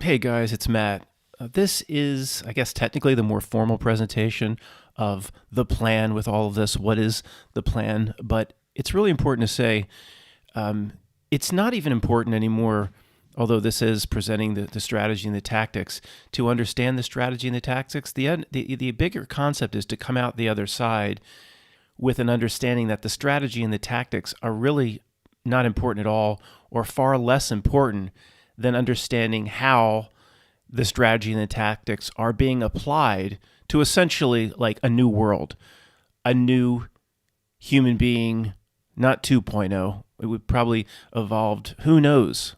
Hey guys, it's Matt. This is, I guess, technically the more formal presentation of the plan with all of this. What is the plan? But it's really important to say it's not even important anymore, although this is presenting the strategy and the tactics, to understand the strategy and the tactics. The bigger concept is to come out the other side with an understanding that the strategy and the tactics are really not important at all, or far less important than understanding how the strategy and the tactics are being applied to essentially like a new world, a new human being, not 2.0. It would probably evolved, who knows,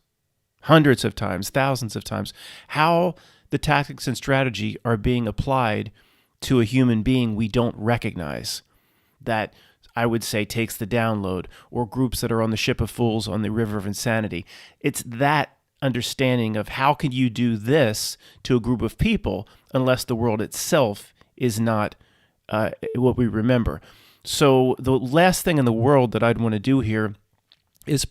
hundreds of times, thousands of times, how the tactics and strategy are being applied to a human being we don't recognize. That I would say takes the download, or groups that are on the ship of fools on the river of insanity. It's that understanding of how can you do this to a group of people unless the world itself is not what we remember. So the last thing in the world that I'd want to do here is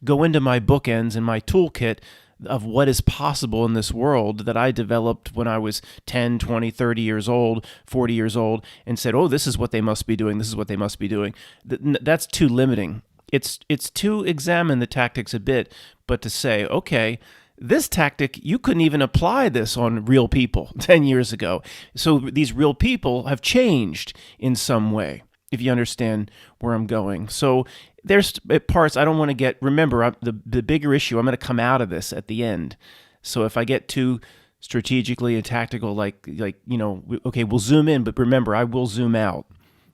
go into my bookends and my toolkit of what is possible in this world that I developed when I was 10, 20, 30 years old, 40 years old, and said, oh, this is what they must be doing, this is what they must be doing. That's too limiting. It's to examine the tactics a bit, but to say, okay, this tactic, you couldn't even apply this on real people 10 years ago. So these real people have changed in some way, if you understand where I'm going. So there's parts I don't want to get. Remember, the bigger issue, I'm going to come out of this at the end. So if I get too strategically and tactical, okay, we'll zoom in, but remember, I will zoom out.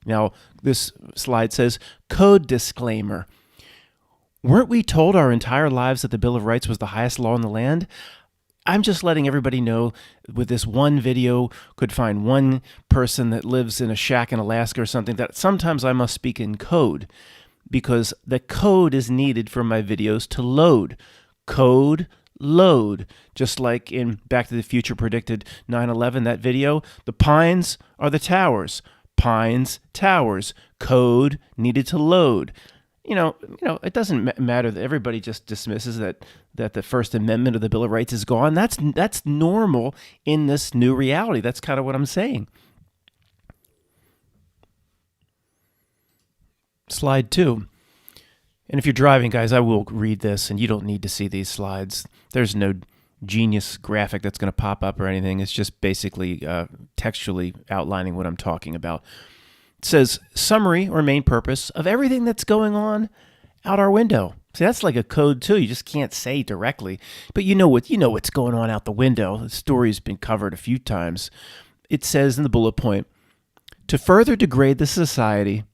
Now, this slide says, code disclaimer. Weren't we told our entire lives that the Bill of Rights was the highest law in the land? I'm just letting everybody know with this one video could find one person that lives in a shack in Alaska or something that sometimes I must speak in code because the code is needed for my videos to load. Code load. Just like in Back to the Future predicted 9/11, that video, the pines are the towers. Pines, towers. Code needed to load. You know, it doesn't matter that everybody just dismisses that the First Amendment of the Bill of Rights is gone. That's normal in this new reality. That's kind of what I'm saying. Slide 2. And if you're driving, guys, I will read this, and you don't need to see these slides. There's no genius graphic that's going to pop up or anything. It's just basically textually outlining what I'm talking about. It says, summary or main purpose of everything that's going on out our window. See, that's like a code too. You just can't say directly, but you know what's going on out the window. The story's been covered a few times. It says in the bullet point, to further degrade the society,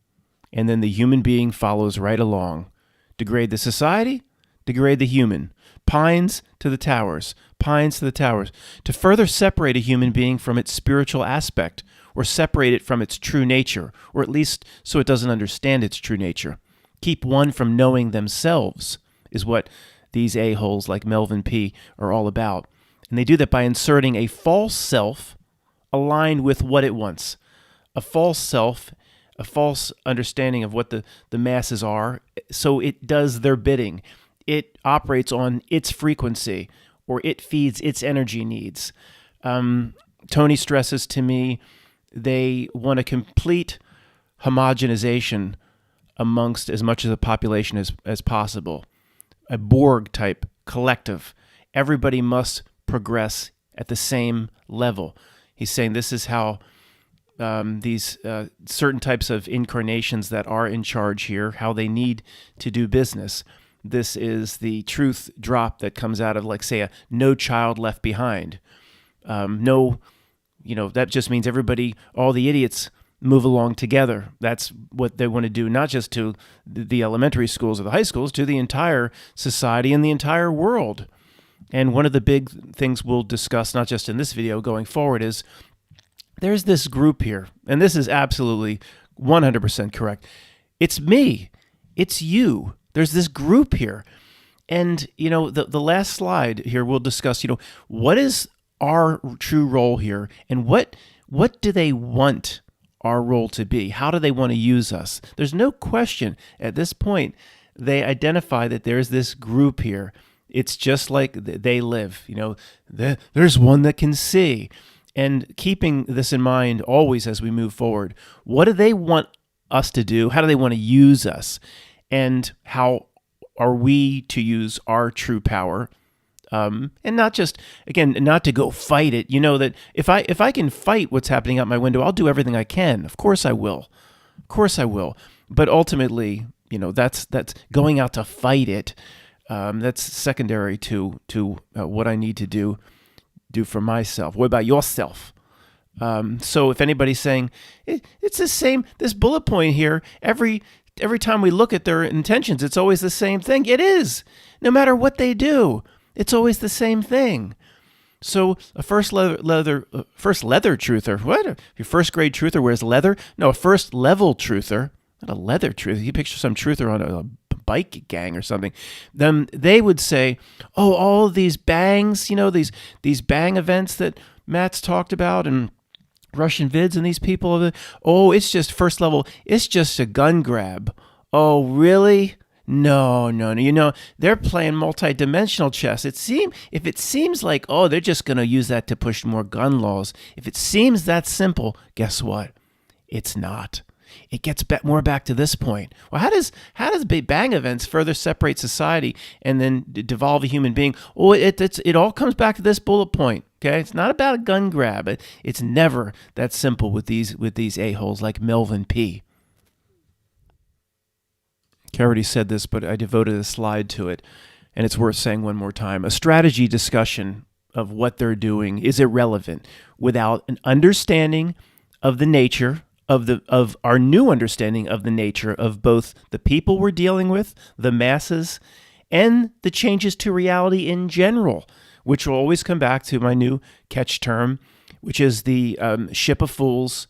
and then the human being follows right along. Degrade the society, degrade the human. Pines to the towers, pines to the towers. To further separate a human being from its spiritual aspect, or separate it from its true nature, or at least so it doesn't understand its true nature. Keep one from knowing themselves is what these a-holes like Melvin P. are all about. And they do that by inserting a false self aligned with what it wants. A false self, a false understanding of what the masses are, so it does their bidding. It operates on its frequency, or it feeds its energy needs. Tony stresses to me they want a complete homogenization amongst as much of the population as possible. A Borg-type collective. Everybody must progress at the same level. He's saying this is how these certain types of incarnations that are in charge here, how they need to do business. This is the truth drop that comes out of, like, say, a No Child Left Behind. That just means everybody, all the idiots, move along together. That's what they want to do, not just to the elementary schools or the high schools, to the entire society and the entire world. And one of the big things we'll discuss, not just in this video going forward, is there's this group here, and this is absolutely 100% correct. It's me. It's you. There's this group here. And, the last slide here we'll discuss, what is our true role here, and what do they want our role to be? How do they want to use us? There's no question at this point they identify that there's this group here It's just like they live. There's one that can see. And keeping this in mind always as we move forward, what do they want us to do? How do they want to use us? And how are we to use our true power? And not just, again, not to go fight it. That if I can fight what's happening out my window, I'll do everything I can. Of course I will. Of course I will. But ultimately, that's going out to fight it. That's secondary to what I need to do for myself. What about yourself? So if anybody's saying it's the same, this bullet point here, every time we look at their intentions, it's always the same thing. It is. No matter what they do, it's always the same thing. So a first leather truther. What? Your first grade truther wears leather? No, a first level truther, not a leather truther. You picture some truther on a bike gang or something. Then they would say, "Oh, all of these bangs, these bang events that Matt's talked about and Russian vids and these people. Oh, it's just first level. It's just a gun grab. Oh, really? No. They're playing multi-dimensional chess. If it seems like, oh, they're just going to use that to push more gun laws. If it seems that simple, guess what? It's not. It gets more back to this point. Well, how does big bang events further separate society and then devolve a human being? Oh, it all comes back to this bullet point. Okay, it's not about a gun grab. It's never that simple with these a-holes like Melvin P. I already said this, but I devoted a slide to it, and it's worth saying one more time. A strategy discussion of what they're doing is irrelevant without an understanding of the nature of our new understanding of the nature of both the people we're dealing with, the masses, and the changes to reality in general, which will always come back to my new catch term, which is the ship of fools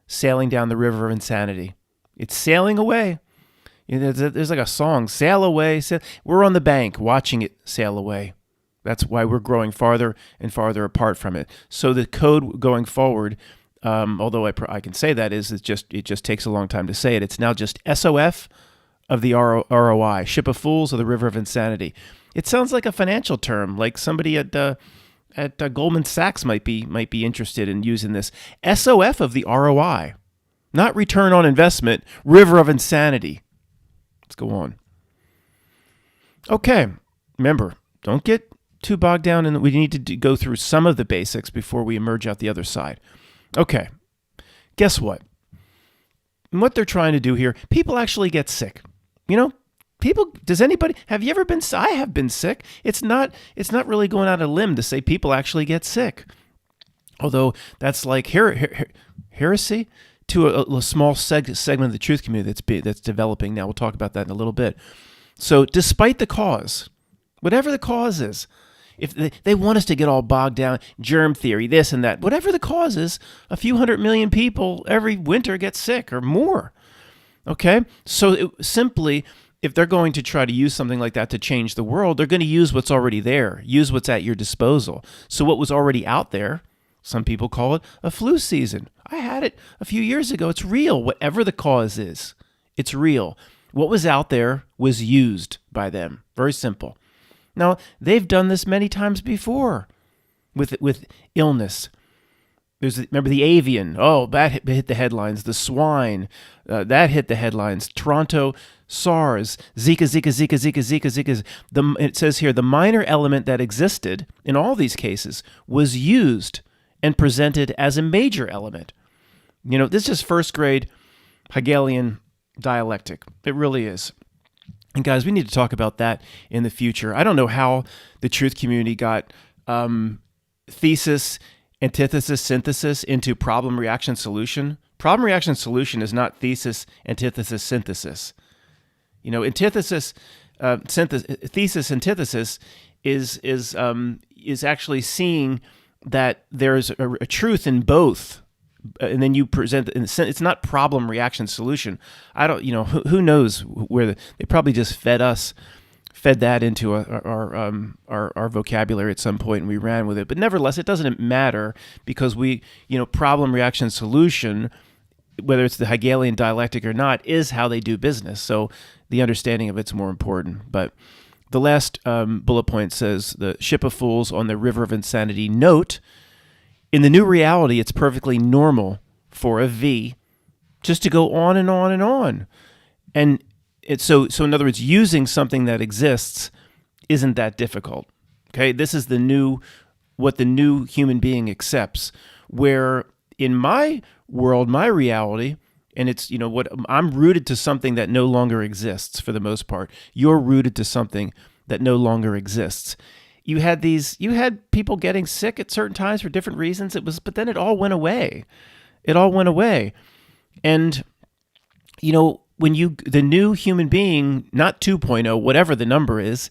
sailing down the river of insanity. It's sailing away. There's like a song, sail away. We're on the bank watching it sail away. That's why we're growing farther and farther apart from it. So the code going forward, although I can say that, it just takes a long time to say it. It's now just SOF of the ROI, ship of fools of the river of insanity. It sounds like a financial term, like somebody at Goldman Sachs might be interested in using this. SOF of the ROI, not return on investment, river of insanity. Let's go on. Okay, remember, don't get too bogged down, and we need to go through some of the basics before we emerge out the other side. Okay, guess what? What they're trying to do here, people actually get sick. Have you ever been sick? I have been sick. It's not really going out on a limb to say people actually get sick. Although that's like heresy to a small segment of the truth community that's developing now. We'll talk about that in a little bit. So despite the cause, whatever the cause is, if they want us to get all bogged down, germ theory, this and that, whatever the cause is, a few 100 million people every winter get sick or more. Okay? So simply, if they're going to try to use something like that to change the world, they're going to use what's already there, use what's at your disposal. So what was already out there, some people call it a flu season. I had it a few years ago. It's real. Whatever the cause is, it's real. What was out there was used by them. Very simple. Now, they've done this many times before with illness. Remember the avian? Oh, that hit the headlines. The swine, that hit the headlines. Toronto SARS, Zika. It says here, the minor element that existed in all these cases was used and presented as a major element. This is first grade Hegelian dialectic. It really is. And guys, we need to talk about that in the future. I don't know how the truth community got thesis, antithesis, synthesis into problem, reaction, solution. Problem, reaction, solution is not thesis, antithesis, synthesis. Antithesis, thesis, antithesis is actually seeing that there's a truth in both, and then you present. It's not problem, reaction, solution. I don't. Who knows where they probably just fed that into our vocabulary at some point, and we ran with it. But nevertheless, it doesn't matter because problem, reaction, solution, whether it's the Hegelian dialectic or not, is how they do business. So the understanding of it's more important. But The last bullet point says, the ship of fools on the river of insanity. Note, in the new reality, it's perfectly normal for a V just to go on and on and on. And it's so in other words, using something that exists isn't that difficult. Okay, this is what the new human being accepts. Where in my world, my reality, and it's, what I'm rooted to something that no longer exists for the most part. You're rooted to something that no longer exists. You had people getting sick at certain times for different reasons. But then it all went away. It all went away. And, when the new human being, not 2.0, whatever the number is,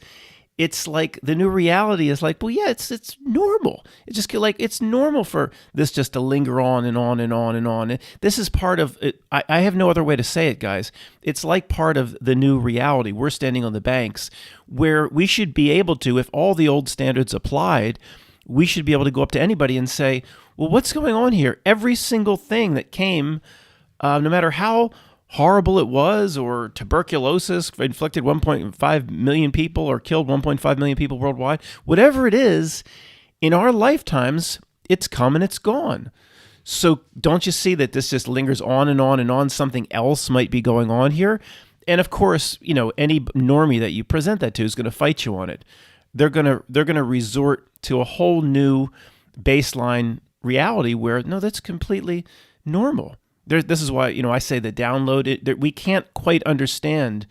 it's like the new reality is like, well, yeah, it's normal. It's just like it's normal for this just to linger on and on and on and on. This is part of it. I have no other way to say it, guys. It's like part of the new reality. We're standing on the banks where we should be able to, if all the old standards applied, we should be able to go up to anybody and say, well, what's going on here? Every single thing that came, no matter how horrible it was, or tuberculosis inflicted 1.5 million people or killed 1.5 million people worldwide, whatever it is, in our lifetimes, it's come and it's gone. So don't you see that this just lingers on and on and on? Something else might be going on here. And of course, any normie that you present that to is going to fight you on it. They're going to resort to a whole new baseline reality where, no, that's completely normal. This is why, I say the download, we can't quite understand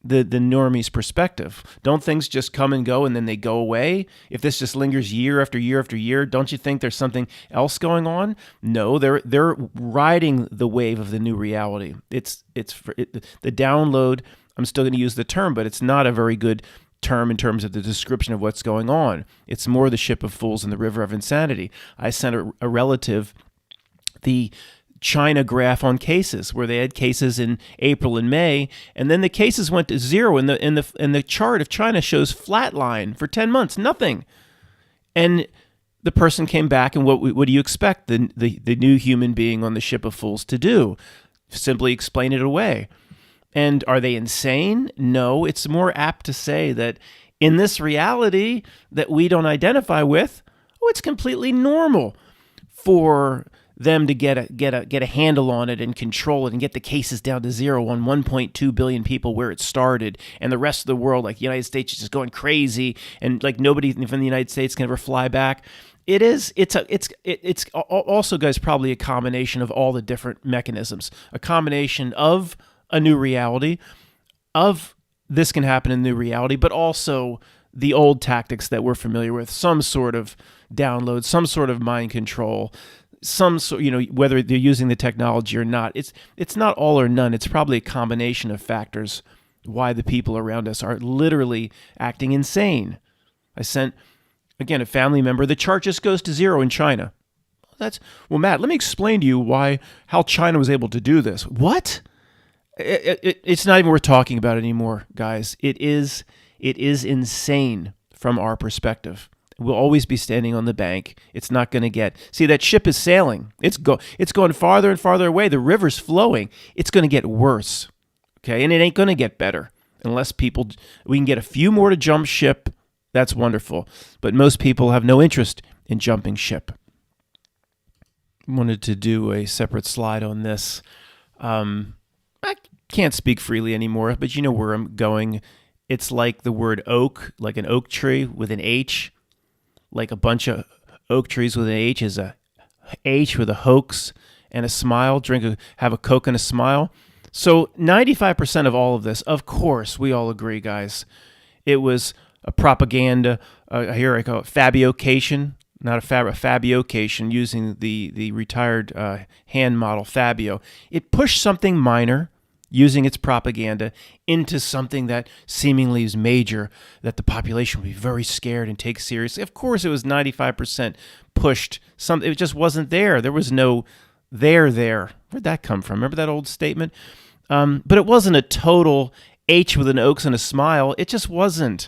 the normie's perspective. Don't things just come and go and then they go away? If this just lingers year after year after year, don't you think there's something else going on? No, they're riding the wave of the new reality. The download, I'm still going to use the term, but it's not a very good term in terms of the description of what's going on. It's more the ship of fools and the river of insanity. I sent a relative the China graph on cases, where they had cases in April and May, and then the cases went to zero, and the chart of China shows flat line for 10 months, nothing. And the person came back, and what do you expect the new human being on the ship of fools to do? Simply explain it away. And are they insane? No, it's more apt to say that in this reality that we don't identify with, it's completely normal for them to get a handle on it and control it and get the cases down to zero on 1.2 billion people where it started, and the rest of the world, like the United States, is just going crazy, and like nobody from the United States can ever fly back. It's also, guys, probably a combination of all the different mechanisms, a combination of a new reality, of this can happen in new reality, but also the old tactics that we're familiar with, some sort of download, some sort of mind control, some sort, whether they're using the technology or not. It's not all or none. It's probably a combination of factors why the people around us are literally acting insane. I sent, again, a family member, the chart just goes to zero in China. Well, Matt, let me explain to you how China was able to do this. What? It's not even worth talking about anymore, guys. It is insane from our perspective. We'll always be standing on the bank. It's not going to see, that ship is sailing. It's going farther and farther away. The river's flowing. It's going to get worse. Okay, and it ain't going to get better unless we can get a few more to jump ship. That's wonderful. But most people have no interest in jumping ship. Wanted to do a separate slide on this. I can't speak freely anymore, but you know where I'm going. It's like the word oak, like an oak tree with an H. Like a bunch of oak trees with an H is a H with a hoax and a smile. Have a Coke and a smile. So 95% of all of this, of course, we all agree, guys, it was a propaganda. Here I call it fabiocation, not a fabiocation, using the retired hand model Fabio. It pushed something minor, using its propaganda, into something that seemingly is major, that the population would be very scared and take seriously. Of course, it was 95% pushed. It just wasn't there. There was no there. Where'd that come from? Remember that old statement? But it wasn't a total H with an oaks and a smile. It just wasn't.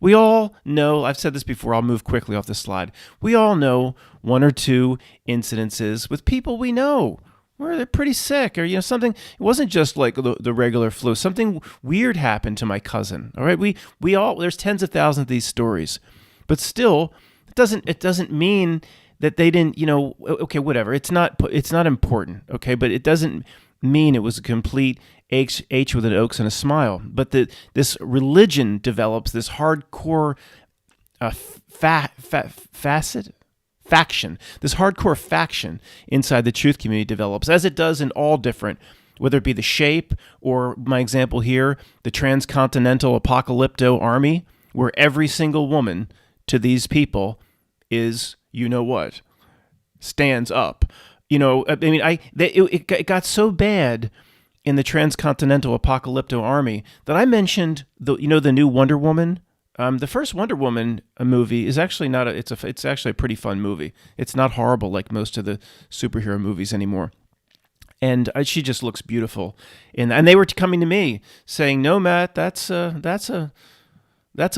We all know, I've said this before, I'll move quickly off this slide. We all know one or two incidences with people we know where they're pretty sick, or something. It wasn't just like the regular flu. Something weird happened to my cousin. All right, we all, there's tens of thousands of these stories, but still, it doesn't mean that they didn't. Okay, whatever. It's not important. Okay, but it doesn't mean it was a complete H with an oaks and a smile. But this religion develops this hardcore faction. This hardcore faction inside the truth community develops, as it does in all different, whether it be the shape or my example here, the transcontinental apocalypto army, where every single woman to these people is, what, stands up. It got so bad in the transcontinental apocalypto army that I mentioned the new Wonder Woman. The first Wonder Woman movie is actually not it's actually a pretty fun movie. It's not horrible like most of the superhero movies anymore. And she just looks beautiful. And they were coming to me saying, "No, Matt, that's a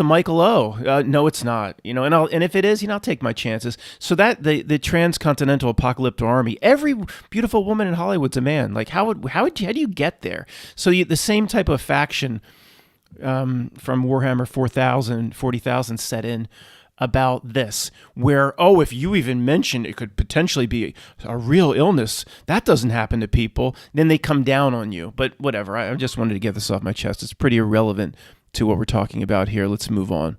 Michael O." No, it's not. And if it is, I'll take my chances. So that the transcontinental apocalyptic army, every beautiful woman in Hollywood's a man. Like how do you get there? So the same type of faction from Warhammer 40,000 set in about this, where, if you even mention it could potentially be a real illness, that doesn't happen to people, then they come down on you. But whatever, I just wanted to get this off my chest. It's pretty irrelevant to what we're talking about here. Let's move on.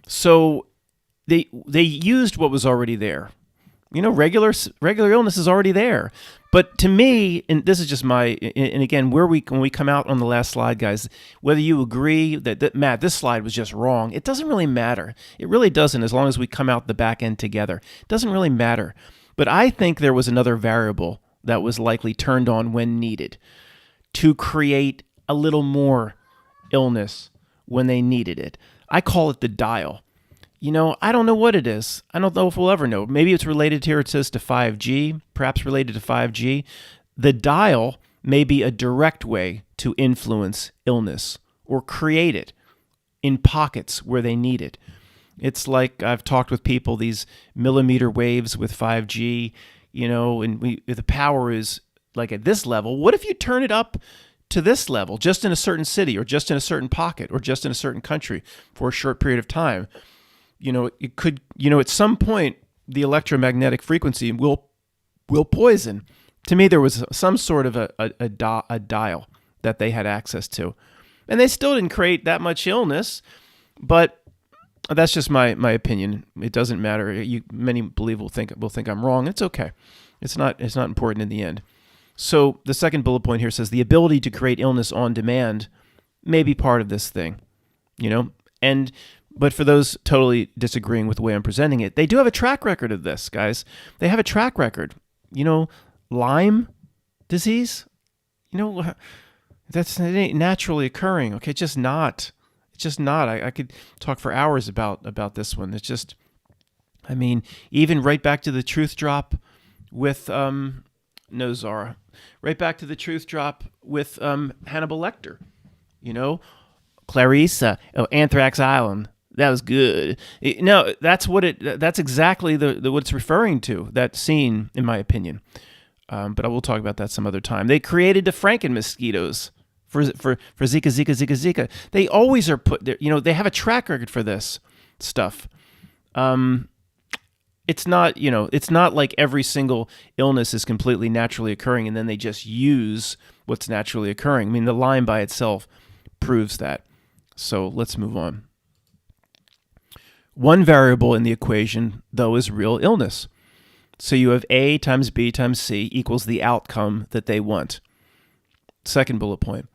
So they used what was already there. Regular illness is already there. But to me, and this is just and again, when we come out on the last slide, guys, whether you agree that Matt, this slide was just wrong, it doesn't really matter. It really doesn't, as long as we come out the back end together. It doesn't really matter. But I think there was another variable that was likely turned on when needed to create a little more illness when they needed it. I call it the dial. I don't know what it is. I don't know if we'll ever know. Maybe it's related here, it says, to 5G, perhaps related to 5G. The dial may be a direct way to influence illness or create it in pockets where they need it. It's like I've talked with people, these millimeter waves with 5G, and the power is like at this level. What if you turn it up to this level, just in a certain city or just in a certain pocket or just in a certain country for a short period of time? It could, at some point, the electromagnetic frequency will poison. To me, there was some sort of a dial that they had access to. And they still didn't create that much illness, but that's just my opinion. It doesn't matter. Many believe will think I'm wrong. It's okay. It's not important in the end. So the second bullet point here says the ability to create illness on demand may be part of this thing, But for those totally disagreeing with the way I'm presenting it, they do have a track record of this, guys. They have a track record. Lyme disease, it ain't naturally occurring. Okay, it's just not. It's just not. I could talk for hours about this one. It's just, even right back to the truth drop with Zara. Right back to the truth drop with Hannibal Lecter. Clarissa, Anthrax Island. That was good. No, that's exactly what it's referring to, that scene, in my opinion. But I will talk about that some other time. They created the Franken mosquitoes for Zika. They always are put there. They have a track record for this stuff. It's not like every single illness is completely naturally occurring and then they just use what's naturally occurring. The Lyme by itself proves that. So let's move on. One variable in the equation, though, is real illness. So you have A times B times C equals the outcome that they want. Second bullet point.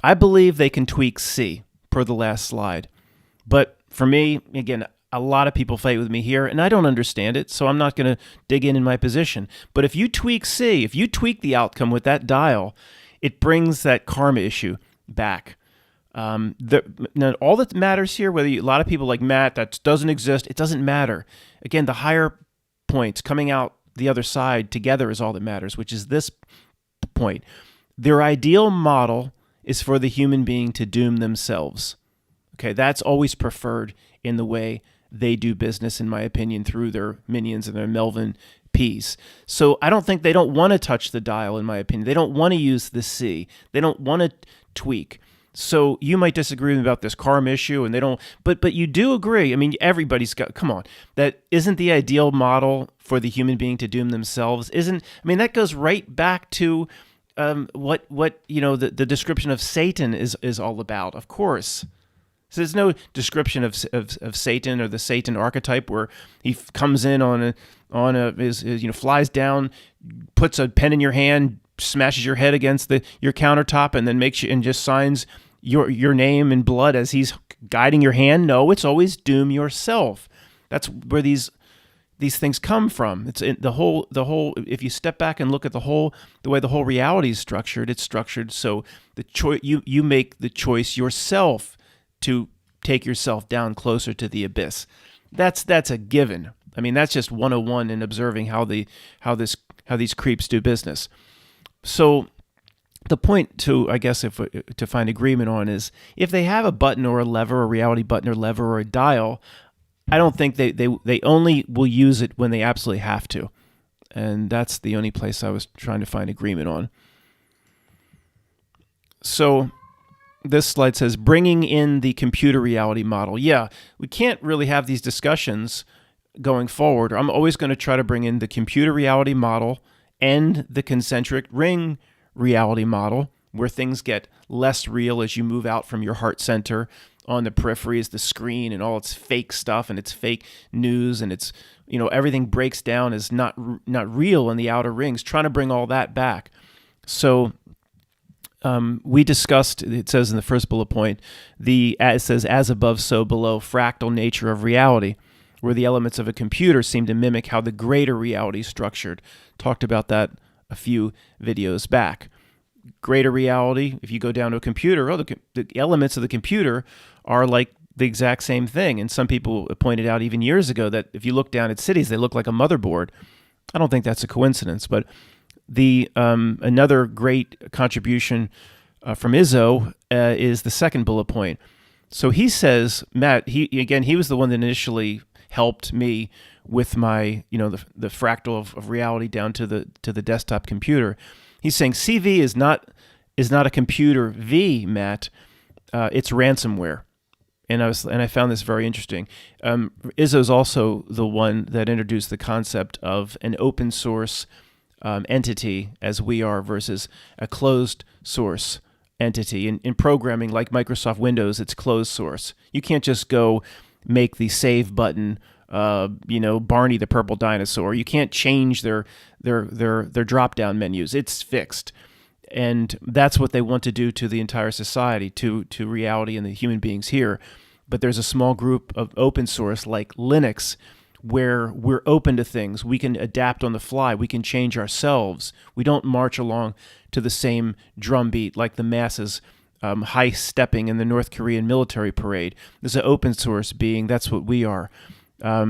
I believe they can tweak C per the last slide. But for me, again, a lot of people fight with me here, and I don't understand it, so I'm not going to dig in my position. But if you tweak C, if you tweak the outcome with that dial, it brings that karma issue back. Now, all that matters here, a lot of people like, Matt, that doesn't exist, it doesn't matter. Again, the higher points coming out the other side together is all that matters, which is this point. Their ideal model is for the human being to doom themselves. Okay, that's always preferred in the way they do business, in my opinion, through their minions and their Melvin P's. So I don't think they don't want to touch the dial, in my opinion. They don't want to use the C. They don't want to tweak. So you might disagree about this karma issue, and they don't, but you do agree. I mean, everybody's got, come on, that isn't the ideal model for the human being to doom themselves. Isn't, I mean, that goes right back to what the description of Satan is all about, of course. So there's no description of Satan or the Satan archetype where he comes in flies down, puts a pen in your hand, smashes your head against your countertop, and then makes you and just signs your name in blood as he's guiding your hand. No, it's always doom yourself. That's where these things come from. It's in the whole. If you step back and look at the way the whole reality is structured, it's structured so the choice you make the choice yourself to take yourself down closer to the abyss. That's a given. I mean, that's just 101 in observing how these creeps do business. So the point to find agreement on is if they have a button or a lever, a reality button or lever or a dial, I don't think they only will use it when they absolutely have to. And that's the only place I was trying to find agreement on. So this slide says, bringing in the computer reality model. Yeah, we can't really have these discussions going forward. I'm always going to try to bring in the computer reality model and the concentric ring reality model, where things get less real as you move out from your heart center. On the periphery is the screen and all its fake stuff and its fake news, and it's, everything breaks down as not real in the outer rings, trying to bring all that back. So we discussed, it says in the first bullet point, it says, as above, so below, fractal nature of reality, where the elements of a computer seem to mimic how the greater reality is structured. Talked about that a few videos back. Greater reality, if you go down to a computer, the elements of the computer are like the exact same thing. And some people pointed out even years ago that if you look down at cities, they look like a motherboard. I don't think that's a coincidence, but another great contribution from Izzo is the second bullet point. So he says, Matt, he was the one that initially helped me with my, the fractal of reality down to the desktop computer. He's saying CV is not a computer V, Matt. It's ransomware. And I found this very interesting. Izzo's also the one that introduced the concept of an open source entity, as we are, versus a closed source entity. In programming, like Microsoft Windows, it's closed source. You can't just go make the save button, Barney the purple dinosaur. You can't change their drop-down menus. It's fixed. And that's what they want to do to the entire society, to reality and the human beings here. But there's a small group of open source like Linux where we're open to things. We can adapt on the fly. We can change ourselves. We don't march along to the same drumbeat like the masses high-stepping in the North Korean military parade. There's an open source being. That's what we are. A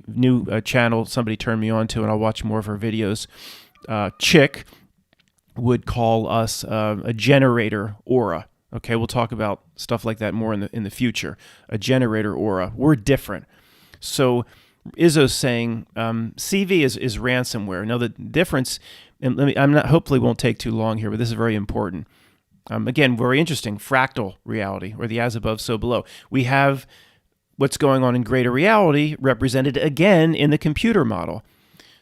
new channel somebody turned me on to, and I'll watch more of her videos. Chick would call us a generator aura. Okay, we'll talk about stuff like that more in the future. A generator aura. We're different. So Izzo's saying CV is ransomware. Now the difference, and hopefully won't take too long here, but this is very important. Again, very interesting. Fractal reality, or the as above, so below. We have what's going on in greater reality represented again in the computer model.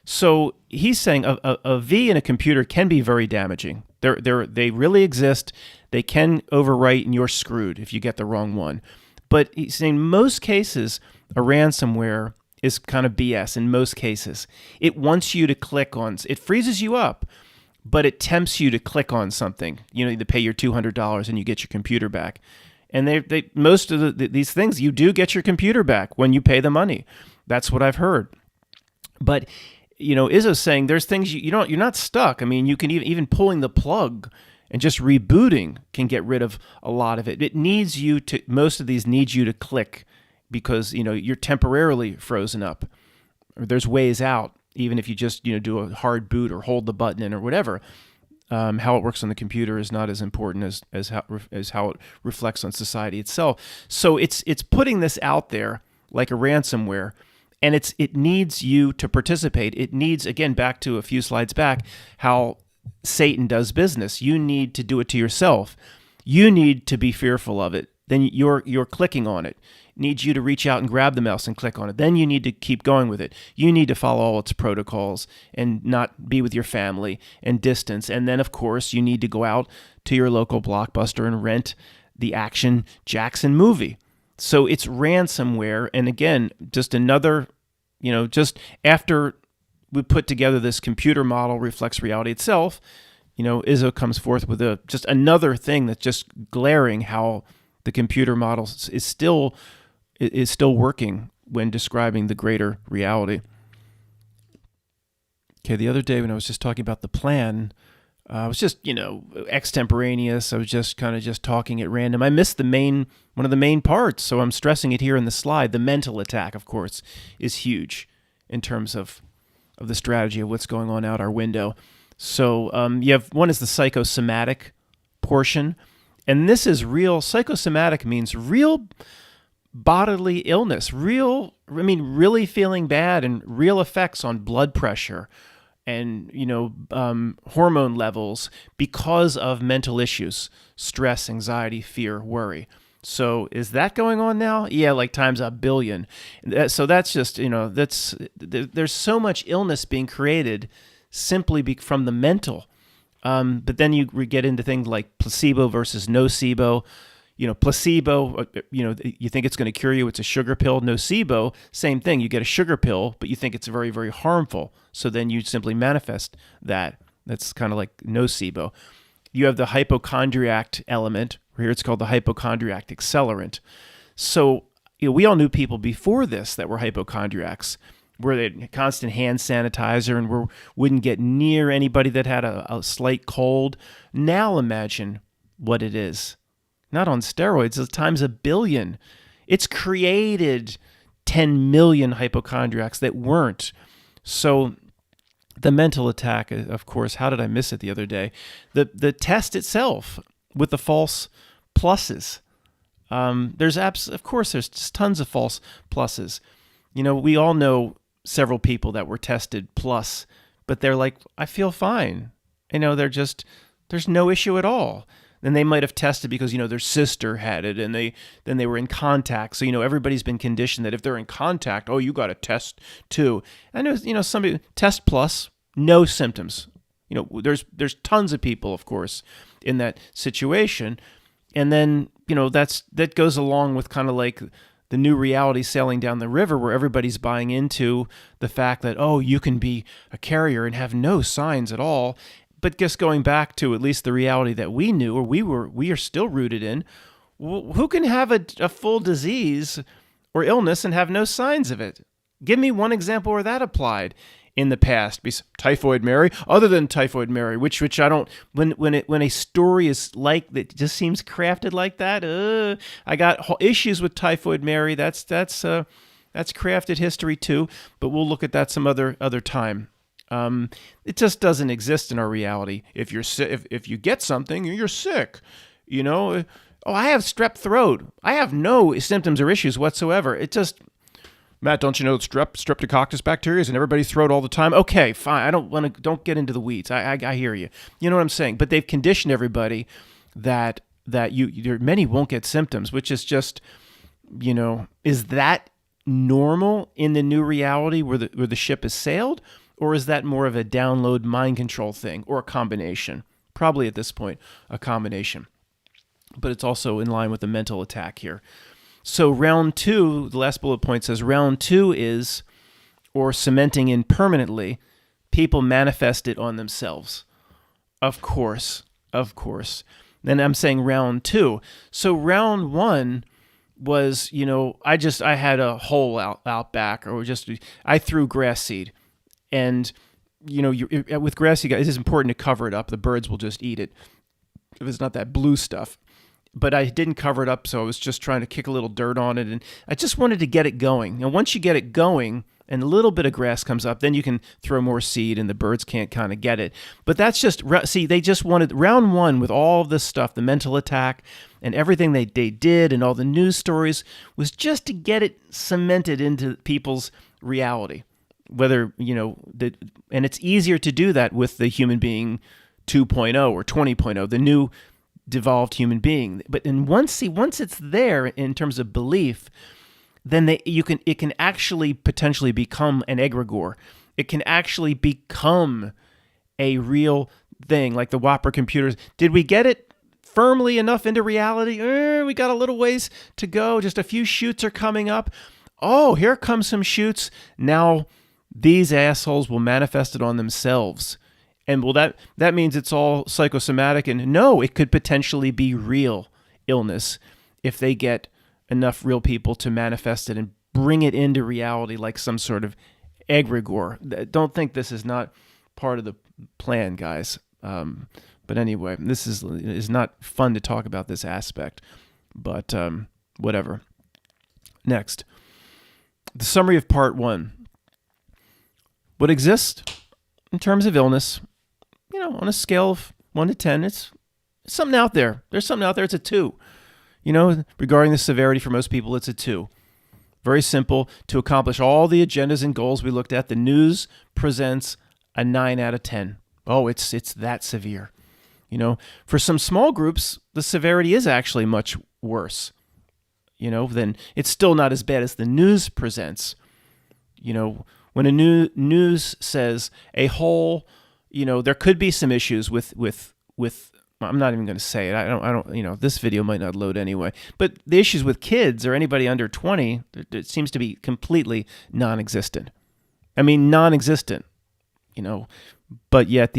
So he's saying a V in a computer can be very damaging. They really exist. They can overwrite, and you're screwed if you get the wrong one. But he's saying most cases, a ransomware is kind of BS in most cases. It wants you to click on, it freezes you up, but it tempts you to click on something. You pay your $200 and you get your computer back. And they most of these things, you do get your computer back when you pay the money. That's what I've heard. But Izzo's saying there's things you're not stuck. I mean, you can even pulling the plug and just rebooting can get rid of a lot of it. Most of these needs you to click because, you're temporarily frozen up. Or there's ways out, even if you just, do a hard boot or hold the button in or whatever. How it works on the computer is not as important as how it reflects on society itself. So it's putting this out there like a ransomware. And it needs you to participate. It needs, again, back to a few slides back, how Satan does business. You need to do it to yourself. You need to be fearful of it. Then you're clicking on it. It needs you to reach out and grab the mouse and click on it. Then you need to keep going with it. You need to follow all its protocols and not be with your family and distance. And then, of course, you need to go out to your local Blockbuster and rent the Action Jackson movie. So it's ransomware. And again, just another, just after we put together this computer model reflects reality itself, Izzo comes forth with just another thing that's just glaring how the computer model is still working when describing the greater reality. Okay, the other day when I was just talking about the plan, I was just, extemporaneous. I was just kind of just talking at random. I missed one of the main parts, so I'm stressing it here in the slide. The mental attack, of course, is huge in terms of the strategy of what's going on out our window. So you have one is the psychosomatic portion, and this is real. Psychosomatic means real bodily illness, really feeling bad and real effects on blood pressure and hormone levels because of mental issues, stress, anxiety, fear, worry. So is that going on now? Yeah, like times a billion. So that's just, there's so much illness being created simply from the mental. But then you get into things like placebo versus nocebo. Placebo, you think it's going to cure you. It's a sugar pill. Nocebo, same thing. You get a sugar pill, but you think it's very, very harmful. So then you simply manifest that. That's kind of like nocebo. You have the hypochondriac element. Here it's called the hypochondriac accelerant. So we all knew people before this that were hypochondriacs, where they had constant hand sanitizer and wouldn't get near anybody that had a slight cold. Now imagine what it is. Not on steroids, it's times a billion. It's created 10 million hypochondriacs that weren't. So the mental attack, of course, how did I miss it the other day? The test itself with the false pluses. There's just tons of false pluses. We all know several people that were tested plus, but they're like, I feel fine. There's no issue at all. Then they might have tested because, their sister had it and then they were in contact. So, everybody's been conditioned that if they're in contact, oh, you got to test too. I know, somebody test plus, no symptoms. There's tons of people, of course, in that situation. And then, that goes along with kind of like the new reality sailing down the river where everybody's buying into the fact that, oh, you can be a carrier and have no signs at all. But just going back to at least the reality that we knew or we are still rooted in, who can have a full disease or illness and have no signs of it? Give me one example where that applied in the past. Typhoid Mary, other than Typhoid Mary, which I don't. When a story is like that, just seems crafted like that. I got issues with Typhoid Mary. That's crafted history too. But we'll look at that some other time. It just doesn't exist in our reality. If you're sick, if you get something, you're sick. Oh, I have strep throat. I have no symptoms or issues whatsoever. It just, Matt, don't you know streptococcus bacteria is in everybody's throat all the time? Okay, fine. Don't get into the weeds. I hear you. You know what I'm saying? But they've conditioned everybody that many won't get symptoms, which is just, is that normal in the new reality where the ship has sailed? Or is that more of a download mind control thing or a combination? Probably at this point, a combination. But it's also in line with the mental attack here. So round 2, the last bullet point says round 2 is, or cementing in permanently, people manifest it on themselves. Of course. Then I'm saying round 2. So round 1 was, I had a hole out back, or I threw grass seed. And, with grass seed, it is important to cover it up. The birds will just eat it if it's not that blue stuff. But I didn't cover it up, so I was just trying to kick a little dirt on it. And I just wanted to get it going. And once you get it going, and a little bit of grass comes up, then you can throw more seed and the birds can't kind of get it. But that's just, see, they just wanted round one with all of this stuff, the mental attack and everything they did and all the news stories was just to get it cemented into people's reality. Whether, and it's easier to do that with the human being 2.0 or 20.0, the new devolved human being. But once it's there in terms of belief, then it can actually potentially become an egregore. It can actually become a real thing, like the Whopper computers. Did we get it firmly enough into reality? We got a little ways to go. Just a few shoots are coming up. Oh, here comes some shoots. Now these assholes will manifest it on themselves. And that means it's all psychosomatic. And no, it could potentially be real illness if they get enough real people to manifest it and bring it into reality like some sort of egregore. Don't think this is not part of the plan, guys. But anyway, this is not fun to talk about this aspect. But whatever. Next, the summary of part 1. What exists in terms of illness, on a scale of 1 to 10, it's something out there. There's something out there. It's a 2. Regarding the severity for most people, it's a 2. Very simple. To accomplish all the agendas and goals we looked at, the news presents a 9 out of 10. Oh, it's that severe. For some small groups, the severity is actually much worse. Then it's still not as bad as the news presents. When a news says a whole, there could be some issues with I'm not even going to say it. I don't, this video might not load anyway, but the issues with kids or anybody under 20, it seems to be completely non-existent. I mean, non-existent, but yet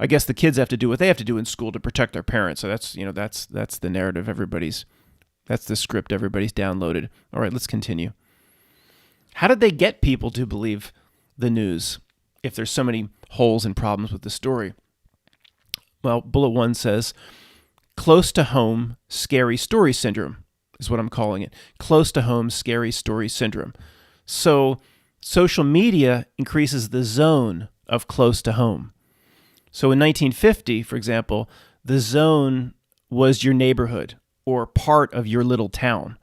I guess the kids have to do what they have to do in school to protect their parents. So that's the narrative that's the script everybody's downloaded. All right, let's continue. How did they get people to believe the news if there's so many holes and problems with the story? Well, bullet 1 says, close to home, scary story syndrome is what I'm calling it. Close to home, scary story syndrome. So social media increases the zone of close to home. So in 1950, for example, the zone was your neighborhood or part of your little town.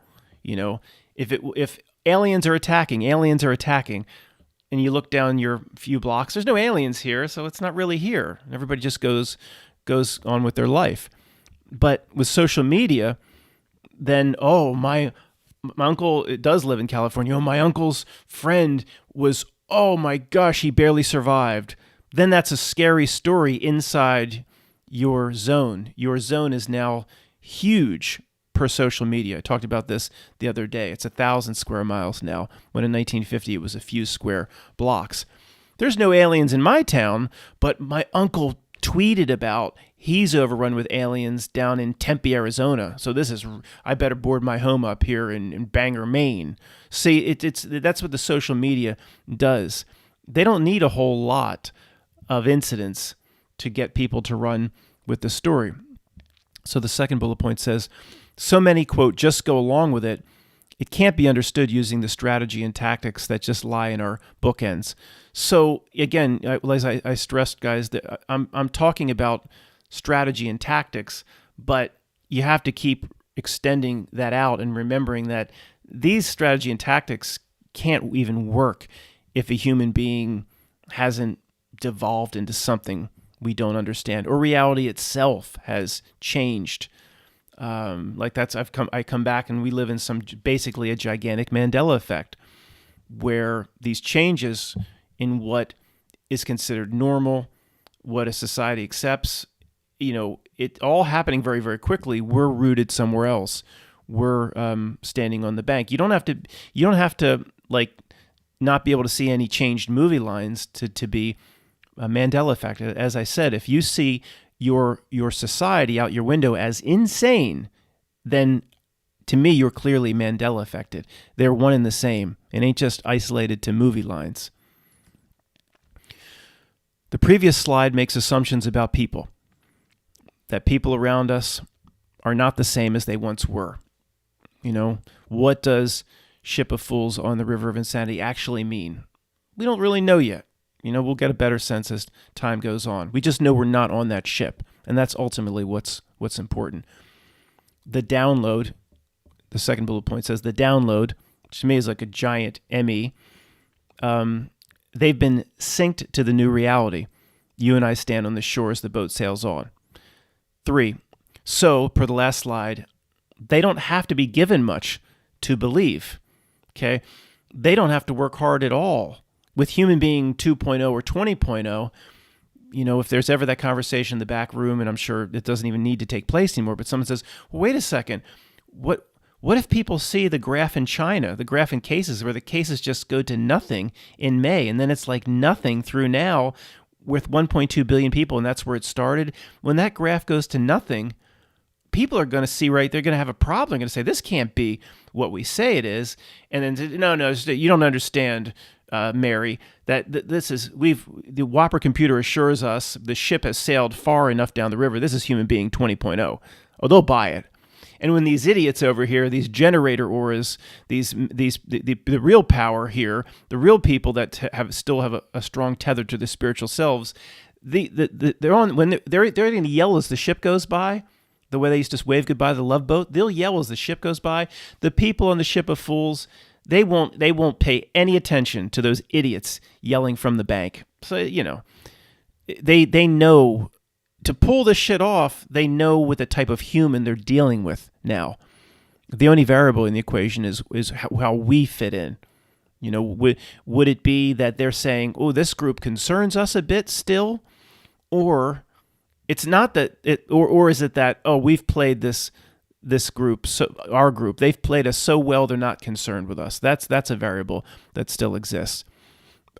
If aliens are attacking, and you look down your few blocks, there's no aliens here, so it's not really here. And everybody just goes on with their life. But with social media, then, my uncle does live in California. Oh, my uncle's friend was, oh my gosh, he barely survived. Then that's a scary story inside your zone. Your zone is now huge per social media. I talked about this the other day. It's 1,000 square miles now, when in 1950 it was a few square blocks. There's no aliens in my town, but my uncle tweeted about he's overrun with aliens down in Tempe, Arizona. So I better board my home up here in Bangor, Maine. See, that's what the social media does. They don't need a whole lot of incidents to get people to run with the story. So the second bullet point says, so many, quote, just go along with it. It can't be understood using the strategy and tactics that just lie in our bookends. So again, as I stressed, guys, that I'm talking about strategy and tactics, but you have to keep extending that out and remembering that these strategy and tactics can't even work if a human being hasn't devolved into something we don't understand, or reality itself has changed. I come back and we live in basically a gigantic Mandela effect, where these changes in what is considered normal, what a society accepts, it all happening very, very quickly. We're rooted somewhere else. We're standing on the bank. You don't have to not be able to see any changed movie lines to be a Mandela effect. As I said, if you see your society out your window as insane, then to me, you're clearly Mandela affected. They're one and the same. It ain't just isolated to movie lines. The previous slide makes assumptions about people, that people around us are not the same as they once were. What does ship of fools on the river of insanity actually mean? We don't really know yet. We'll get a better sense as time goes on. We just know we're not on that ship, and that's ultimately what's important. The download, the second bullet point says the download, which to me is like a giant ME. They've been synced to the new reality. You and I stand on the shores the boat sails on. 3, so, per the last slide, they don't have to be given much to believe, okay? They don't have to work hard at all. With human being 2.0 or 20.0, if there's ever that conversation in the back room, and I'm sure it doesn't even need to take place anymore, but someone says, well, wait a second, what if people see the graph in China, the graph in cases, where the cases just go to nothing in May, and then it's like nothing through now with 1.2 billion people, and that's where it started? When that graph goes to nothing, people are going to see, right, they're going to have a problem. They're going to say, this can't be what we say it is. And then, no, you don't understand, Mary, that the Whopper computer assures us the ship has sailed far enough down the river. This is human being 20.0. Oh, they'll buy it. And when these idiots over here, these generator auras, the real power here, the real people that still have a strong tether to the spiritual selves, they're going to yell as the ship goes by. The way they used to wave goodbye to the Love Boat, they'll yell as the ship goes by. The people on the ship of fools, they won't pay any attention to those idiots yelling from the bank. So, they know to pull this shit off. They know what the type of human they're dealing with now. The only variable in the equation is how we fit in. Would it be that they're saying, oh, this group concerns us a bit still? Or it's not that it, or is it that, oh, we've played this group, so our group, they've played us so well they're not concerned with us. That's a variable that still exists.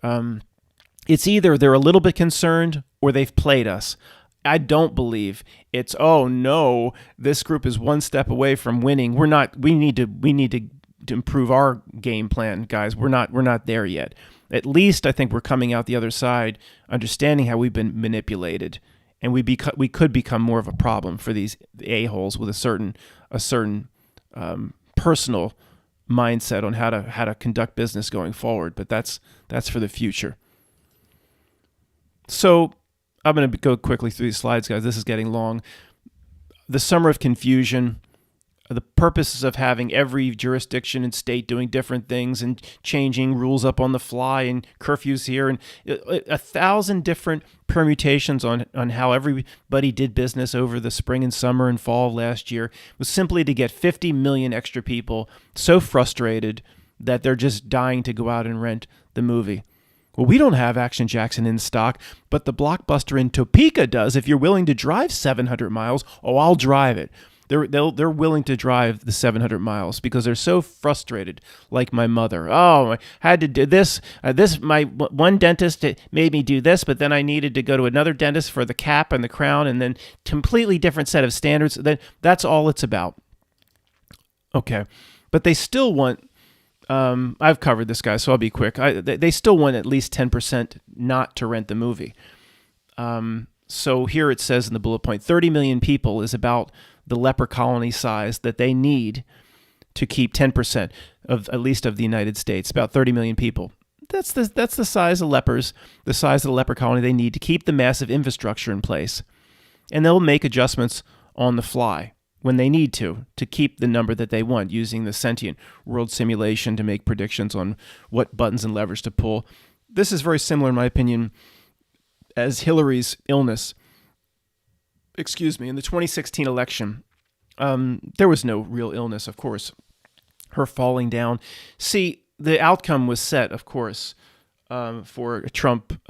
It's either they're a little bit concerned or they've played us. I don't believe it's, oh no, this group is one step away from winning. We need to improve our game plan, guys. We're not there yet. At least I think we're coming out the other side understanding how we've been manipulated. And we could become more of a problem for these a-holes with a certain personal mindset on how to conduct business going forward. But that's for the future. So I'm going to go quickly through these slides, guys. This is getting long. The summer of confusion. The purposes of having every jurisdiction and state doing different things and changing rules up on the fly and curfews here and 1,000 different permutations on how everybody did business over the spring and summer and fall of last year was simply to get 50 million extra people so frustrated that they're just dying to go out and rent the movie. Well, we don't have Action Jackson in stock, but the Blockbuster in Topeka does. If you're willing to drive 700 miles, oh, I'll drive it. They're willing to drive the 700 miles because they're so frustrated, like my mother. Oh, I had to do this. My one dentist made me do this, but then I needed to go to another dentist for the cap and the crown, and then completely different set of standards. Then that's all it's about. Okay, but they still want. I've covered this, guy, so I'll be quick. They still want at least 10% not to rent the movie. So here it says in the bullet point, 30 million people is about the leper colony size that they need to keep 10% of at least of the United States, about 30 million people. That's the size of lepers, the size of the leper colony they need to keep the massive infrastructure in place. And they'll make adjustments on the fly when they need to keep the number that they want, using the sentient world simulation to make predictions on what buttons and levers to pull. This is very similar, in my opinion, as Hillary's illness. In the 2016 election, there was no real illness, of course. Her falling down. See, the outcome was set, of course, for a Trump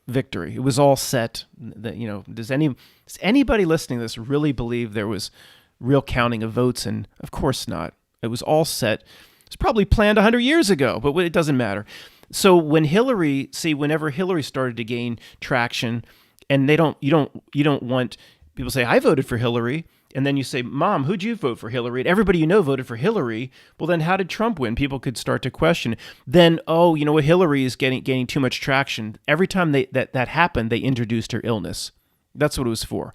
victory. It was all set. Does anybody listening to this really believe there was real counting of votes? And of course not. It was all set. It's probably planned 100 years ago, but it doesn't matter. So whenever Hillary started to gain traction, and you don't want people say, I voted for Hillary, and then you say, Mom, who'd you vote for Hillary? And everybody voted for Hillary. Well, then how did Trump win? People could start to question. Then, Hillary is gaining too much traction. Every time that happened, they introduced her illness. That's what it was for.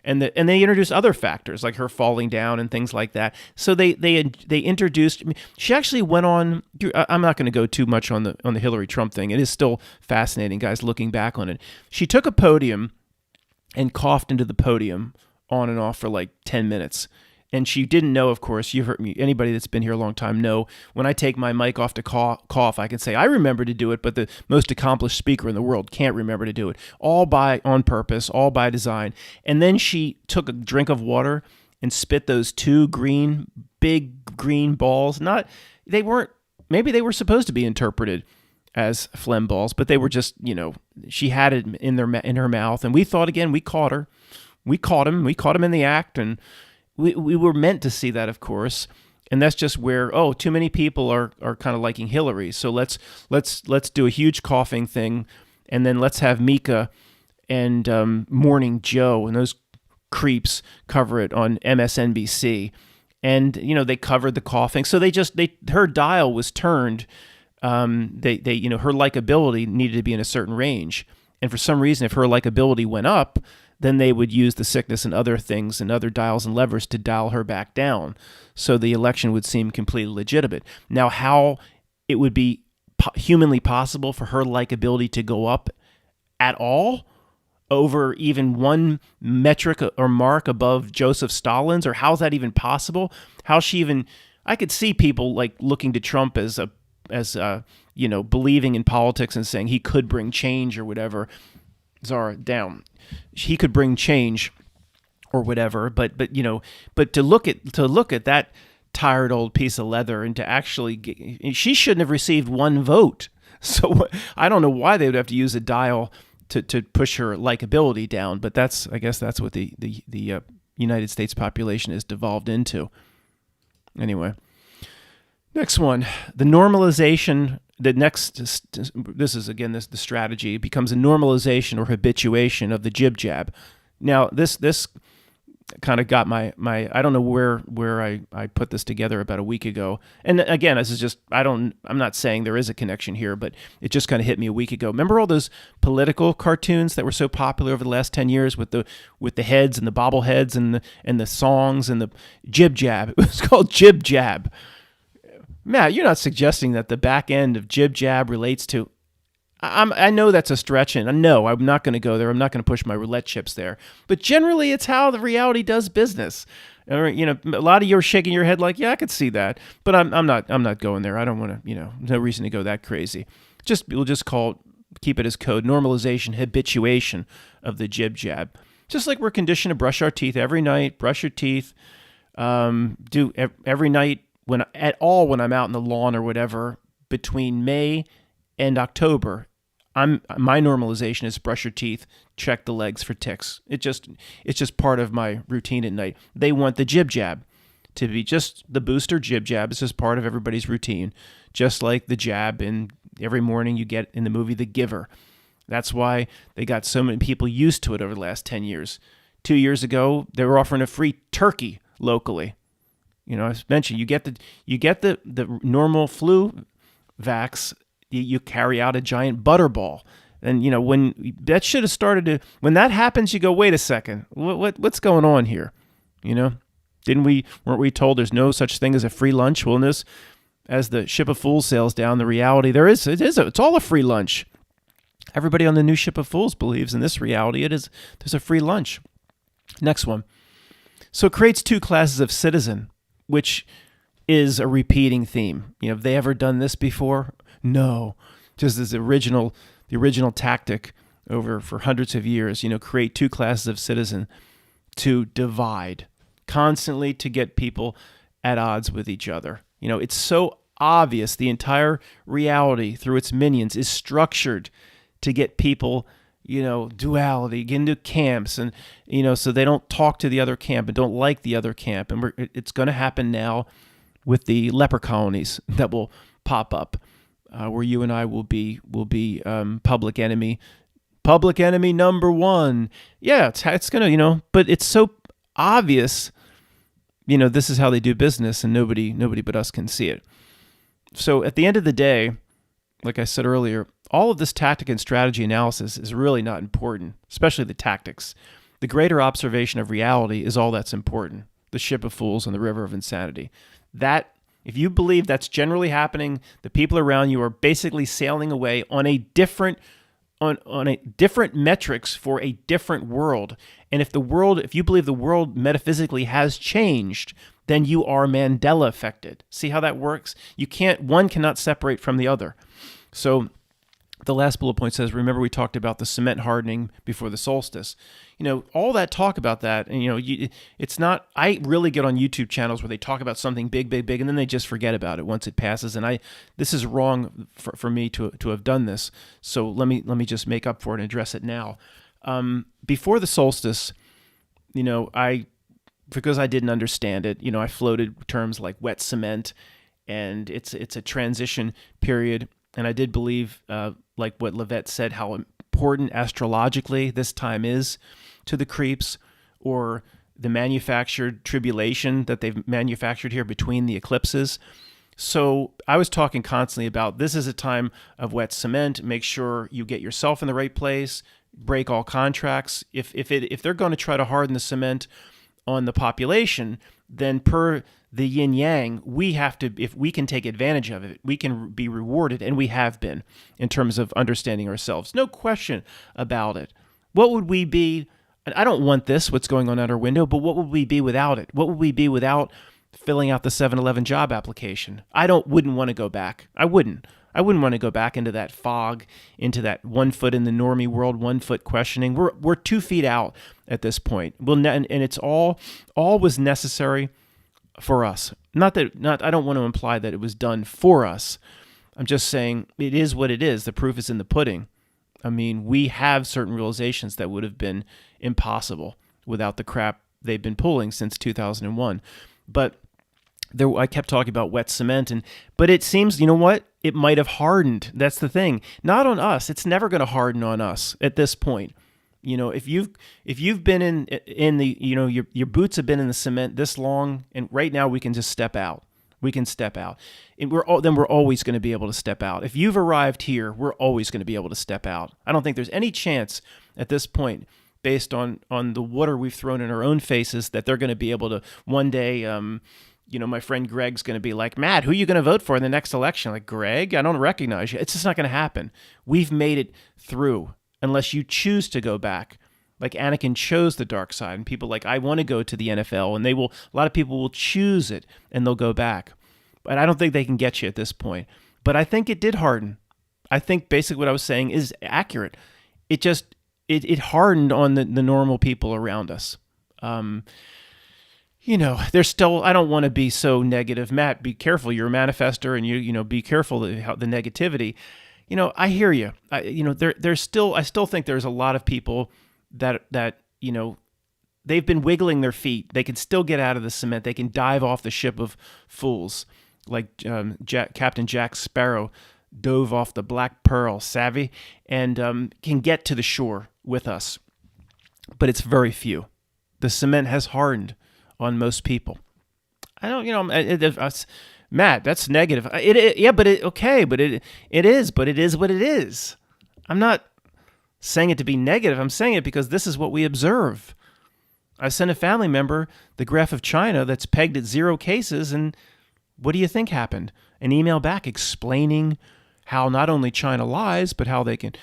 And they introduced other factors like her falling down and things like that. So they introduced. I mean, she actually went on. I'm not going to go too much on the Hillary Trump thing. It is still fascinating, guys, looking back on it. She took a podium and coughed into the podium on and off for like 10 minutes. And she didn't know, of course, you've heard me, anybody that's been here a long time know, when I take my mic off to cough, I can say, I remember to do it, but the most accomplished speaker in the world can't remember to do it. All on purpose, all by design. And then she took a drink of water and spit those two big green balls. Maybe they were supposed to be interpreted as phlegm balls, but they were just, she had it in her mouth. And we thought, again, we caught her. We caught him in the act, and we were meant to see that, of course, and that's just where too many people are kind of liking Hillary. So let's do a huge coughing thing, and then let's have Mika and Morning Joe and those creeps cover it on MSNBC, and they covered the coughing. So her dial was turned. Her likability needed to be in a certain range, and for some reason, if her likability went up, then they would use the sickness and other things and other dials and levers to dial her back down. So the election would seem completely legitimate. Now, how it would be humanly possible for her likability to go up at all over even one metric or mark above Joseph Stalin's, or how's that even possible? I could see people like looking to Trump as believing in politics and saying he could bring change or whatever. Zara, down. He could bring change or whatever, but to look at that tired old piece of leather and to actually she shouldn't have received one vote. So I don't know why they would have to use a dial to push her likability down, but I guess that's what the United States population has devolved into. Anyway, next one, the normalization. This is again the strategy. It becomes a normalization or habituation of the jib jab. Now this kind of got my I don't know where I put this together about a week ago. And again, this is just I'm not saying there is a connection here, but it just kind of hit me a week ago. Remember all those political cartoons that were so popular over the last 10 years with the heads and the bobbleheads and the songs and the jib jab? It was called jib jab. Matt, you're not suggesting that the back end of jib jab relates to... I know that's a stretch, and no, I'm not going to go there. I'm not going to push my roulette chips there. But generally, it's how the reality does business. Or, a lot of you are shaking your head like, yeah, I could see that. But I'm not going there. I don't want to, no reason to go that crazy. We'll just keep it as code, normalization, habituation of the jib jab. Just like we're conditioned to brush our teeth every night, brush your teeth, do every night, when I'm out in the lawn or whatever, between May and October, my normalization is brush your teeth, check the legs for ticks. It's just part of my routine at night. They want the jib jab to be just the booster jib jab. It's just part of everybody's routine, just like the jab in every morning you get in the movie The Giver. That's why they got so many people used to it over the last 10 years. 2 years ago, they were offering a free turkey locally. I mentioned you get the normal flu vax, you carry out a giant butterball, and when that should have started to. When that happens, you go, wait a second, what's going on here? Weren't we told there's no such thing as a free lunch? Well, as the ship of fools sails down, the reality it's all a free lunch. Everybody on the new ship of fools believes in this reality. There's a free lunch. Next one. So it creates two classes of citizen, which is a repeating theme. Have they ever done this before? No. Just as the original tactic for hundreds of years, create two classes of citizen to divide, constantly to get people at odds with each other. It's so obvious. The entire reality through its minions is structured to get people, duality, get into camps, and, so they don't talk to the other camp and don't like the other camp. And it's going to happen now with the leper colonies that will pop up, where you and I will be public enemy number one. Yeah, it's going to, but it's so obvious, this is how they do business, and nobody but us can see it. So at the end of the day, like I said earlier, all of this tactic and strategy analysis is really not important, especially the tactics. The greater observation of reality is all that's important. The ship of fools and the river of insanity. That, if you believe that's generally happening, the people around you are basically sailing away on a different metrics for a different world. And if you believe the world metaphysically has changed, then you are Mandela affected. See how that works? One cannot separate from the other. So the last bullet point says, remember we talked about the cement hardening before the solstice. All that talk about that, and it's not, I really get on YouTube channels where they talk about something big, big, big, and then they just forget about it once it passes. And this is wrong for me to have done this. So let me just make up for it and address it now. Before the solstice, because I didn't understand it, I floated terms like wet cement, and it's a transition period. And I did believe, like what Levette said, how important astrologically this time is to the creeps, or the manufactured tribulation that they've manufactured here between the eclipses. So I was talking constantly about this is a time of wet cement. Make sure you get yourself in the right place, break all contracts. If they're going to try to harden the cement on the population, then per the yin yang, we have to, if we can take advantage of it, we can be rewarded, and we have been in terms of understanding ourselves. No question about it. What would we be? I don't want this, what's going on out our window, but what would we be without it? What would we be without filling out the 7-Eleven job application? Wouldn't want to go back. I wouldn't want to go back into that fog, into that 1 foot in the normie world, 1 foot questioning. We're 2 feet out at this point. And it's all was necessary for us. I don't want to imply that it was done for us. I'm just saying it is what it is. The proof is in the pudding. I mean, we have certain realizations that would have been impossible without the crap they've been pulling since 2001. But I kept talking about wet cement, but it seems, you know what? It might have hardened. That's the thing. Not on us. It's never going to harden on us at this point. If you've been in the, your boots have been in the cement this long, and right now we can just step out. We can step out, and we're always going to be able to step out. If you've arrived here, we're always going to be able to step out. I don't think there's any chance at this point, based on the water we've thrown in our own faces, that they're going to be able to one day. My friend Greg's going to be like, Matt, who are you going to vote for in the next election? Like, Greg, I don't recognize you. It's just not going to happen. We've made it through, unless you choose to go back. Like Anakin chose the dark side, and people like, I want to go to the NFL, and a lot of people will choose it, and they'll go back. But I don't think they can get you at this point. But I think it did harden. I think basically what I was saying is accurate. It just, it hardened on the normal people around us. There's still, I don't want to be so negative. Matt, be careful. You're a manifester, and be careful the negativity. I hear you. I still think there's a lot of people that they've been wiggling their feet. They can still get out of the cement. They can dive off the ship of fools, like Captain Jack Sparrow dove off the Black Pearl, savvy, and can get to the shore with us. But it's very few. The cement has hardened on most people. I don't, Matt, that's negative. But it is what it is. I'm not saying it to be negative. I'm saying it because this is what we observe. I sent a family member the graph of China that's pegged at 0 cases, and what do you think happened? An email back explaining how not only China lies, but how that can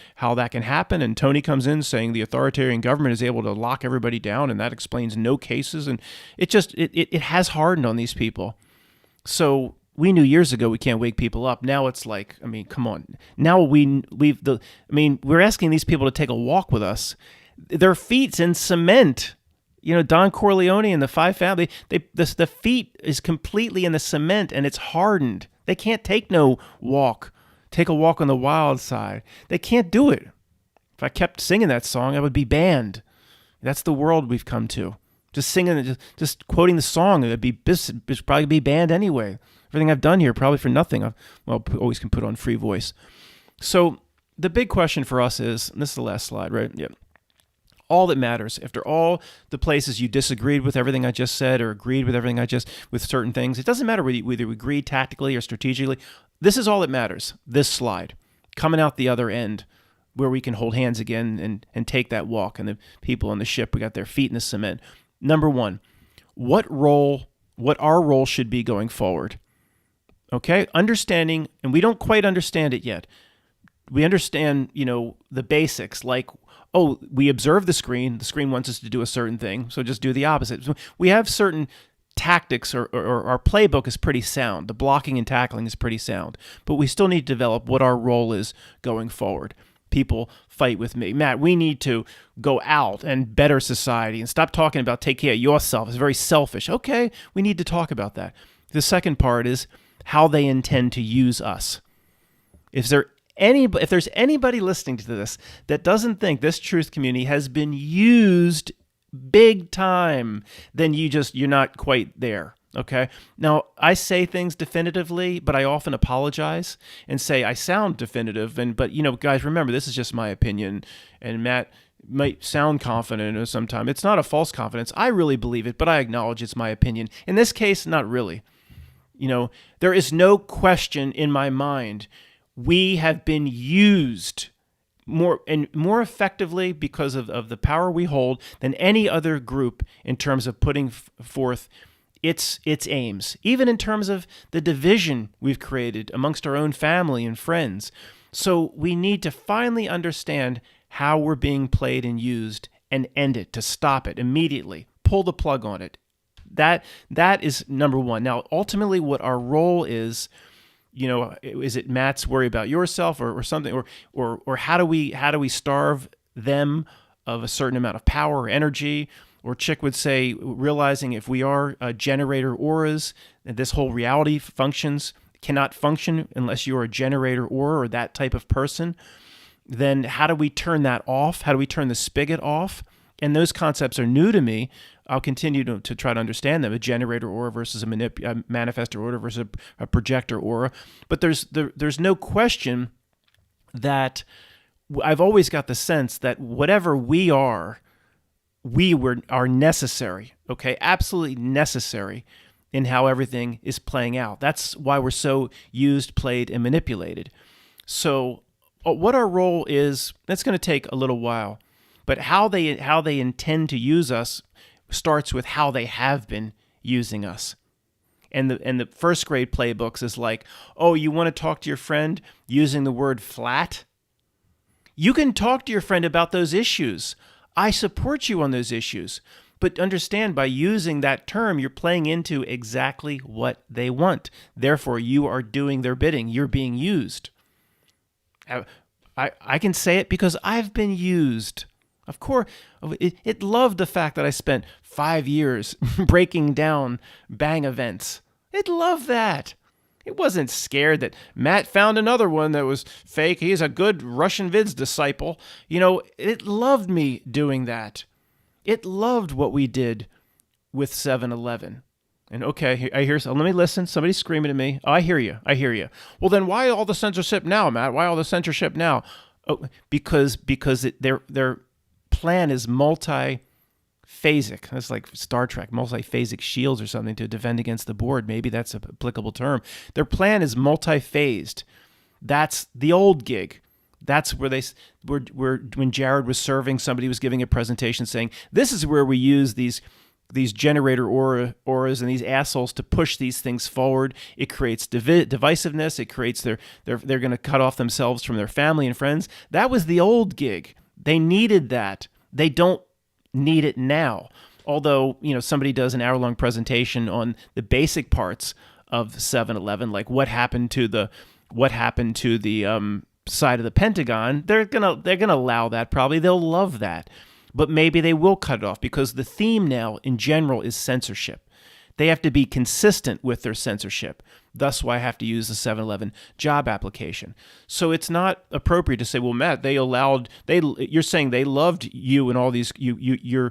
happen. And Tony comes in saying the authoritarian government is able to lock everybody down, and that explains no cases. And it has hardened on these people. So we knew years ago we can't wake people up. Now it's like, I mean, come on. Now we're asking these people to take a walk with us. Their feet's in cement. Don Corleone and the Five Family, the feet is completely in the cement, and it's hardened. They can't take no walk. Take a walk on the wild side. They can't do it. If I kept singing that song, I would be banned. That's the world we've come to. Just singing, just quoting the song, it'd probably be banned anyway. Everything I've done here, probably for nothing. Always can put on free voice. So the big question for us is, and this is the last slide, right? Yeah. All that matters, after all the places you disagreed with everything I just said or agreed with everything with certain things, it doesn't matter whether we agreed tactically or strategically. This is all that matters, this slide, coming out the other end, where we can hold hands again and take that walk. And the people on the ship, we got their feet in the cement. Number one, what our role should be going forward. Okay, understanding, and we don't quite understand it yet. We understand, the basics, like, oh, we observe the screen wants us to do a certain thing, so just do the opposite. So we have certain tactics, or our playbook is pretty sound. The blocking and tackling is pretty sound, but we still need to develop what our role is going forward. People fight with me. Matt, we need to go out and better society and stop talking about take care of yourself. It's very selfish. Okay, we need to talk about that. The second part is how they intend to use us. If there's anybody listening to this that doesn't think this truth community has been used big time, then you're not quite there. Okay. Now, I say things definitively, but I often apologize and say I sound definitive. But guys, remember, this is just my opinion. And Matt might sound confident sometimes. It's not a false confidence. I really believe it, but I acknowledge it's my opinion. In this case, not really. There is no question in my mind. We have been used more effectively because of the power we hold than any other group in terms of putting forth its aims, even in terms of the division we've created amongst our own family and friends. So we need to finally understand how we're being played and used and end it, to stop it immediately, pull the plug on it. That is number one. Now, ultimately, what our role is, is it Matt's worry about yourself or something, or how do we starve them of a certain amount of power or energy? Or Chick would say, realizing if we are generator auras, and this whole reality cannot function unless you're a generator aura or that type of person, then how do we turn that off? How do we turn the spigot off? And those concepts are new to me. I'll continue to try to understand them, a generator aura versus a manifestor aura versus a projector aura. But there's no question that I've always got the sense that whatever we are necessary, okay? Absolutely necessary in how everything is playing out. That's why we're so used, played, and manipulated. So what our role is, that's going to take a little while. But how they intend to use us starts with how they have been using us. And the first grade playbooks is like, oh, you want to talk to your friend using the word flat? You can talk to your friend about those issues. I support you on those issues. But understand, by using that term, you're playing into exactly what they want. Therefore, you are doing their bidding. You're being used. I can say it because I've been used. Of course, it loved the fact that I spent 5 years breaking down bang events. It loved that. It wasn't scared that Matt found another one that was fake. He's a good Russian vids disciple. It loved me doing that. It loved what we did with 7-Eleven. And okay, I hear. So let me listen. Somebody's screaming at me. Oh, I hear you. Well, then why all the censorship now, Matt? Why all the censorship now? Oh, because their plan is multi-phasic. That's like Star Trek, multi-phasic shields or something to defend against the board. Maybe that's an applicable term. Their plan is multi-phased. That's the old gig. That's where when Jared was serving, somebody was giving a presentation saying, this is where we use these generator auras and these assholes to push these things forward. It creates divisiveness. It creates they're going to cut off themselves from their family and friends. That was the old gig. They needed that. They don't need it now. Although, somebody does an hour-long presentation on the basic parts of 7-Eleven, like what happened to the side of the Pentagon, they're gonna allow that. Probably they'll love that, but maybe they will cut it off because the theme now in general is censorship. They have to be consistent with their censorship. Thus, why I have to use the 7-Eleven job application. So it's not appropriate to say, well, Matt, you're saying they loved you and all these you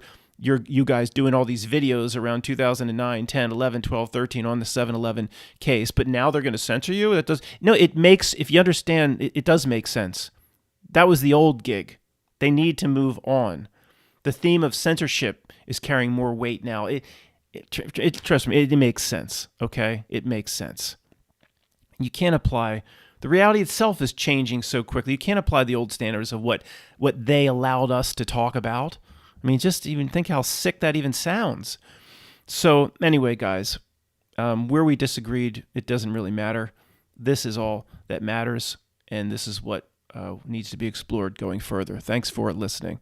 guys doing all these videos around 2009, 10, 11, 12, 13 on the 7-Eleven case, but now they're going to censor you? If you understand, it does make sense. That was the old gig. They need to move on. The theme of censorship is carrying more weight now. Trust me, it makes sense, okay? It makes sense. You can't apply The reality itself is changing so quickly. You can't apply the old standards of what they allowed us to talk about. I mean, just even think how sick that even sounds. So anyway, guys, where we disagreed, it doesn't really matter. This is all that matters, and this is what needs to be explored going further. Thanks for listening.